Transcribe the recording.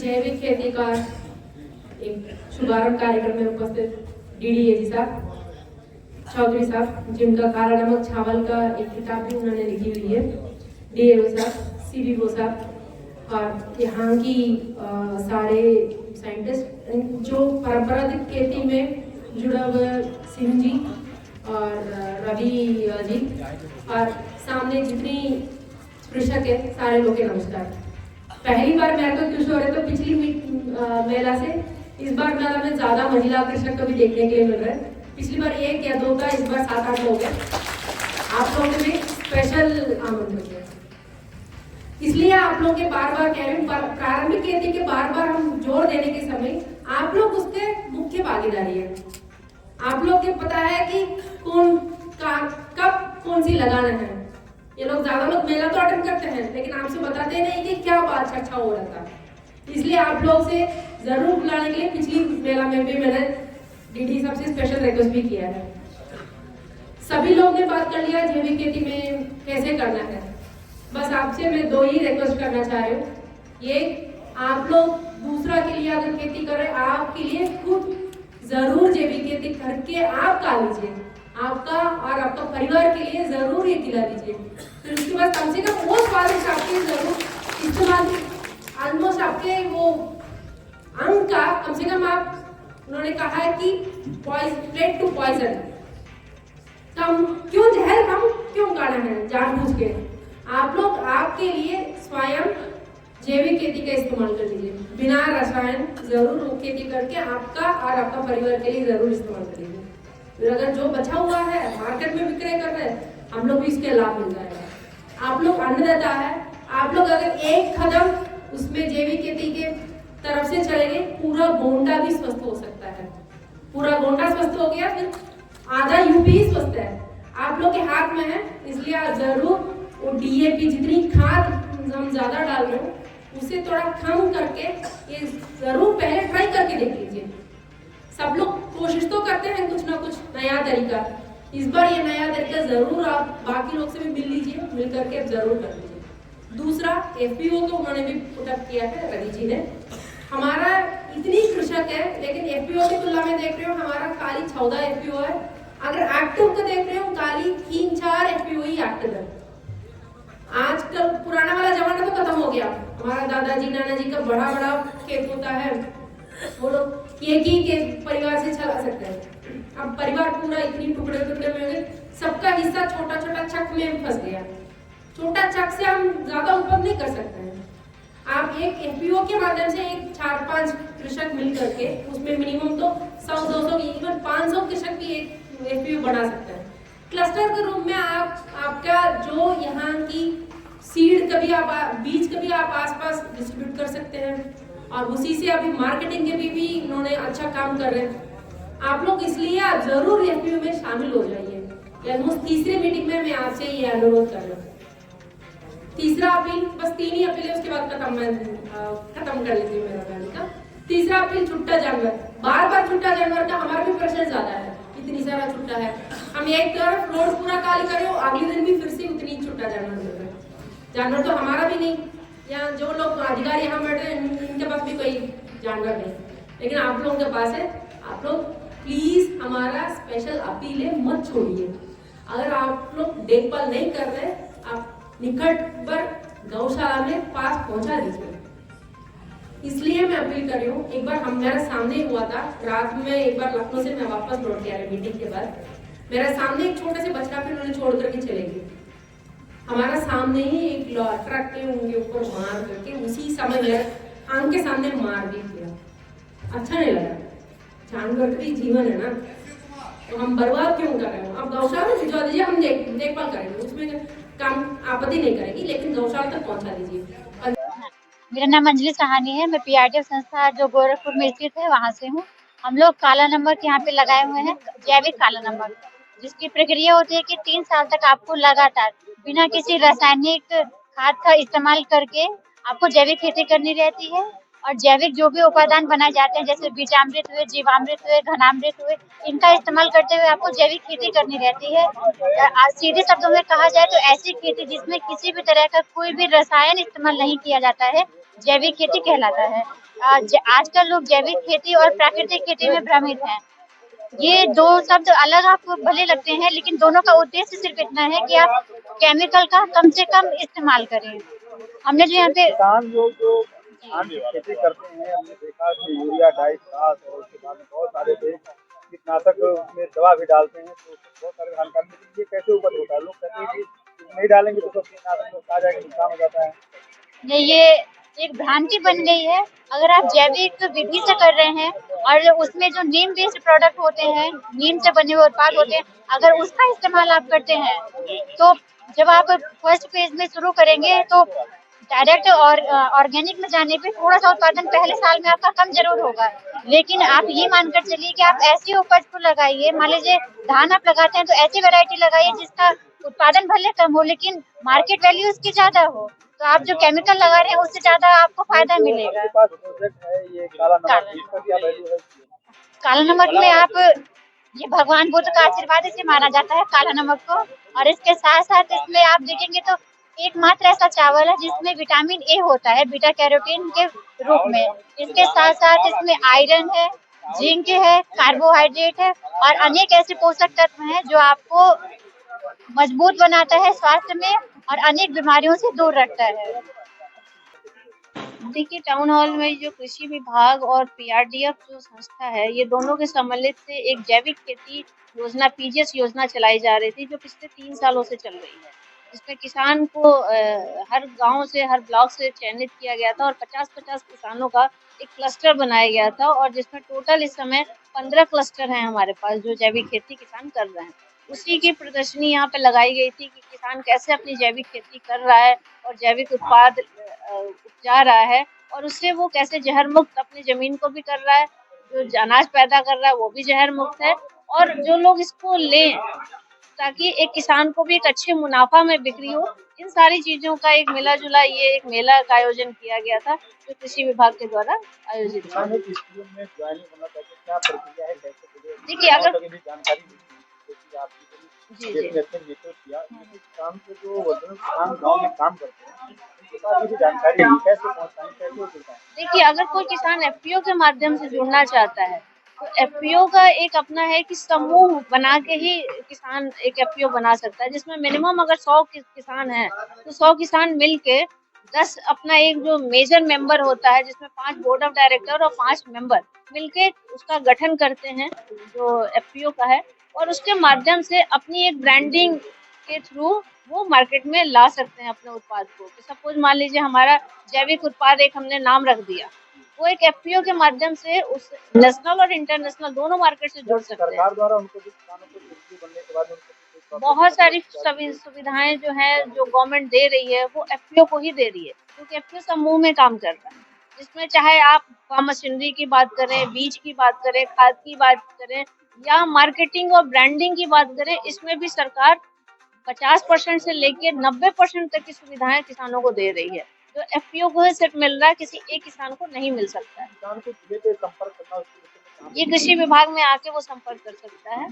जैविक खेती का एक शुभारंभ कार्यक्रम में उपस्थित डीडीएजी साहब, चौधरी साहब, जिनका काला नमक चावल का एक किताब भी उन्होंने लिखी हुई है, डीएओ साहब, सीबीओ साहब और यहाँ की सारे साइंटिस्ट जो परंपरागत खेती में जुड़ा हुआ सिंह जी और रवि जी और सामने जितनी कृषक है सारे लोग के नमस्कार। पहली बार मेरे को खुश हो रहे तो पिछली मेला से इस बार मेला में ज्यादा महिला कृषक को भी देखने के लिए मिल रहा है। पिछली बार 1 या 2 था, इस बार 7-8 लोग हैं। आप लोगों ने स्पेशल आमंत्रण किया, इसलिए आप लोग के बार बार कह रहे हैं प्रारंभिक खेती के बार बार हम जोर देने के समय आप लोग उसके मुख्य भागीदारी है। आप लोग के पता है कि कब कौन सी लगाना है। ये लोग ज्यादा लोग मेला तो अटेंड करते हैं लेकिन आपसे बताते नहीं कि क्या बात अच्छा हो रहा था। इसलिए आप लोग से जरूर बुलाने के लिए पिछली मेला में भी मैंने डीडी साहब से स्पेशल रिक्वेस्ट भी किया है। सभी लोग ने बात कर लिया जैविक खेती में कैसे करना है। बस आपसे मैं 2 ही रिक्वेस्ट करना चाह रही हूँ। ये आप लोग दूसरा के लिए अगर खेती कर रहे हैं, आपके लिए खुद जरूर जैविक खेती करके आप खा लीजिए, आपका और आपका परिवार के लिए जरूर ये खिला दीजिए। फिर उसके बाद कम से कम वो स्वादिष्ट आपके जरूर इस्तेमाल, ऑलमोस्ट आपके वो अंग का कम से कम आप, उन्होंने कहा है कि प्लेट टू पॉइजन, कम क्यों जहर कम क्यों खाना है जानबूझ के। आप लोग आपके लिए स्वयं जैविक खेती का इस्तेमाल कर लीजिए, बिना रसायन जरूर खेती करके आपका और आपका परिवार के लिए जरूर इस्तेमाल कर लीजिए। फिर अगर जो बचा हुआ है मार्केट में विक्रय कर रहे हैं, हम लोग भी इसके लाभ मिल जाएगा। आप लोग अन्नदाता है, आप लोग अगर एक कदम उसमें जैविक खेती के तरफ से चलेंगे, पूरा गोंडा भी स्वस्थ हो सकता है। पूरा गोंडा स्वस्थ हो गया, फिर आधा यूपी ही स्वस्थ है। आप लोग के हाथ में है, इसलिए आप जरूर वो डीएपी जितनी खाद हम ज्यादा डाल रहे हैं उसे थोड़ा कम करके ये जरूर पहले ट्राई करके देख लीजिए। सब लोग कोशिश तो करते हैं कुछ ना कुछ नया तरीका, इस बार ये नया तरीका जरूर आप बाकी लोग से भी मिल लीजिए, मिल करके आप जरूर कर लीजिए। दूसरा एफपीओ को उन्होंने भी पुटअप किया है रवि जी ने। हमारा इतनी कृषक है लेकिन एफपीओ की तुलना में देख रहे हो हमारा खाली 14 एफपीओ है। अगर एक्टिव को देख रहे हो खाली 3-4 एफपीओ ही एक्टिव है। आजकल पुराना वाला जमाना तो खत्म हो गया। हमारा दादाजी नानाजी का बड़ा बड़ा खेत होता है, वो लोग एक ही के परिवार से चला सकते हैं। अब परिवार पूरा इतनी टुकड़े टुकड़े में हो गए, सबका हिस्सा छोटा छोटा चक में फंस गया। छोटा चक से हम ज्यादा उत्पन्न नहीं कर सकते हैं। आप एक एफपीओ के माध्यम से एक 4-5 कृषक मिल करके उसमें मिनिमम तो 100-200 इवन 500 कृषक भी एक एफपीओ बना सकते हैं। क्लस्टर के रूप में आपका जो यहाँ की सीड कभी आप बीज कभी आप आसपास डिस्ट्रीब्यूट कर सकते हैं और उसी से अभी मार्केटिंग के भी इन्होंने अच्छा काम कर रहे हैं। आप लोग इसलिए आप जरूर एफपीओ में शामिल हो जाइए। ऑलमोस्ट तीसरी मीटिंग में मैं आपसे ये अनुरोध कर रहा हूँ। तीसरा अपील, बस 3 ही अपील है, उसके बाद खत्म कर लीजिए मेरा कहने का। तीसरा अपील, छुट्टा जानवर। बार बार छुट्टा जानवर का हमारा भी प्रश्न ज्यादा है, इतनी सारा छुट्टा है। हम एक तरफ रोड पूरा खाली करें और अगले दिन भी फिर से उतनी छुट्टा जानवर मिल रहा है। जानवर तो हमारा भी नहीं, या जो लोग अधिकारी यहाँ बैठे हैं इनके पास भी कोई जानवर नहीं, लेकिन आप लोगों के पास है। आप लोग प्लीज, हमारा स्पेशल अपील है, मत छोड़िए। अगर आप लोग देखभाल नहीं कर रहे, आप निकट पर गौशाला में पास पहुंचा दीजिए। इसलिए मैं अपील कर रही हूँ। एक बार मेरा सामने ही हुआ था, रात में एक बार लखनऊ से मैं वापस लौट के आ रही मीटिंग के बाद, मेरा सामने एक छोटे से बच्चा फिर उन्होंने छोड़ करके चले गए। हमारा सामने ही एक ट्रक के उनके ऊपर मार करके उसी समय मेरे आंख के सामने मार भी किया। अच्छा नहीं लगा। जानवर का भी जीवन है ना, तो हम बर्बाद क्यों कर रहे हो। अब गौशाला भिजवा दीजिए, हम देखभाल करेंगे, उसमें काम आपत्ति नहीं करेगी, लेकिन गौशाला तक पहुंचा दीजिए। मेरा नाम अंजलि सहानी है। मैं पीआरटीएफ संस्था जो गोरखपुर में स्थित है वहाँ से हूँ। हम लोग काला नमक यहाँ पे लगाए हुए हैं, जैविक काला नमक, जिसकी प्रक्रिया होती है कि 3 साल तक आपको लगातार बिना किसी रासायनिक खाद का इस्तेमाल करके आपको जैविक खेती करनी रहती है। और जैविक जो भी उपादान बनाए जाते हैं जैसे बीजामृत हुए, जीवामृत हुए, घनामृत हुए, इनका इस्तेमाल करते हुए आपको जैविक खेती करनी रहती है। सीधे शब्दों में कहा जाए तो ऐसी खेती जिसमें किसी भी तरह का कोई भी रसायन इस्तेमाल नहीं किया जाता है, जैविक खेती कहलाता है। आजकल लोग जैविक खेती और प्राकृतिक खेती में भ्रमित हैं। ये दो शब्द अलग आपको भले लगते हैं, लेकिन दोनों का उद्देश्य सिर्फ इतना है कि आप केमिकल का कम से कम इस्तेमाल करें। हमने जो यहाँ पे किसान लोग जो धान की खेती करते हैं, हमने देखा कि यूरिया डाई खाद और उसके बाद में बहुत सारे कीटनाशक में दवा भी डालते हैं, तो बहुत सारे जानकारी मिलती है कैसे उपज होता है। लोग कहते हैं कि नहीं डालेंगे तो कीटनाशक तो खा जाएगा, नुकसान हो जाता है। ये एक भ्रांति बन गई है। अगर आप जैविक विधि से कर रहे हैं और उसमें जो नीम बेस्ड प्रोडक्ट होते हैं, नीम से बने हुए उत्पाद होते हैं, अगर उसका इस्तेमाल आप करते हैं, तो जब आप फर्स्ट फेज में शुरू करेंगे तो डायरेक्ट और ऑर्गेनिक में जाने पे थोड़ा सा उत्पादन पहले साल में आपका कम जरूर होगा, लेकिन आप ये मानकर चलिए कि आप ऐसी उपज को लगाइए। मान लीजिए धान आप लगाते हैं तो ऐसी वैरायटी लगाइए जिसका उत्पादन भले कम हो लेकिन मार्केट वैल्यू उसकी ज्यादा हो, तो आप जो केमिकल लगा रहे हैं उससे ज्यादा आपको फायदा मिलेगा। आपके पास प्रोजेक्ट है ये काला नमक, इसका क्या वैल्यू है? काला नमक में आप, ये भगवान बुद्ध का आशीर्वाद इसे माना जाता है काला नमक को, और इसके साथ साथ इसमें आप देखेंगे तो एकमात्र ऐसा चावल है जिसमें विटामिन ए होता है बीटा कैरोटीन के रूप में। इसके साथ साथ इसमें आयरन है, जिंक है, कार्बोहाइड्रेट है और अनेक ऐसे पोषक तत्व हैं जो आपको मजबूत बनाता है स्वास्थ्य में और अनेक बीमारियों से दूर रखता है। देखिए, टाउन हॉल में जो कृषि विभाग और पीआरडीएफ जो संस्था है, ये दोनों के सम्मिलित से एक जैविक खेती योजना पीजीएस योजना चलाई जा रही थी, जो पिछले 3 सालों से चल रही है। जिसमें किसान को हर गांव से, हर ब्लॉक से चयनित किया गया था और 50-50 किसानों का एक क्लस्टर बनाया गया था, और जिसमें टोटल इस समय 15 क्लस्टर हैं हमारे पास जो जैविक खेती किसान कर रहे हैं। उसी की प्रदर्शनी यहाँ पे लगाई गई थी कि किसान कैसे अपनी जैविक खेती कर रहा है और जैविक उत्पाद उपजा रहा है, और उससे वो कैसे जहर मुक्त अपनी जमीन को भी कर रहा है, जो अनाज पैदा कर रहा है वो भी जहर मुक्त है, और जो लोग इसको लें ताकि एक किसान को भी एक अच्छे मुनाफा में बिक्री हो। इन सारी चीजों का एक मिला जुला ये एक मेला का आयोजन किया गया था जो कृषि विभाग के द्वारा आयोजित किया। देखिए, अगर जानकारी जी गाँव में काम करते हैं, जानकारी कैसे पहुँचाएं, कैसे जुटाएं? देखिए, अगर कोई किसान एफपीओ के माध्यम से जुड़ना चाहता है तो एफपीओ का एक अपना है कि समूह बना के ही किसान एक एफपीओ बना सकता है, जिसमें मिनिमम अगर 100 किसान हैं तो 100 किसान मिलके 10 अपना एक जो मेजर मेंबर होता है, जिसमें 5 बोर्ड ऑफ डायरेक्टर और 5 मेंबर मिलके उसका गठन करते हैं जो एफपीओ का है, और उसके माध्यम से अपनी एक ब्रांडिंग के थ्रू वो मार्केट में ला सकते हैं अपने उत्पाद को। कि सपोज मान लीजिए हमारा जैविक उत्पाद एक हमने नाम रख दिया, वो एक एफपीओ के माध्यम से उस नेशनल और इंटरनेशनल दोनों मार्केट से जुड़ सकते हैं। सरकार द्वारा उनको भी किसानों को एफपीओ बनने के बाद बहुत सारी सुविधाएं जो है जो गवर्नमेंट दे रही है वो एफपीओ को ही दे रही है, क्योंकि एफपीओ समूह में काम कर रहा है, जिसमें चाहे आप फार्म मशीनरी की बात करें, बीज की बात करें, खाद की बात करें या मार्केटिंग और ब्रांडिंग की बात करें, इसमें भी सरकार 50% से लेके 90% तक की सुविधाएं किसानों को दे रही है। तो एफपीओ को ही सिर्फ मिल रहा है, किसी एक किसान को नहीं मिल सकता है। किसान को जिले पे संपर्क करना, ये कृषि विभाग में आके वो संपर्क कर सकता है।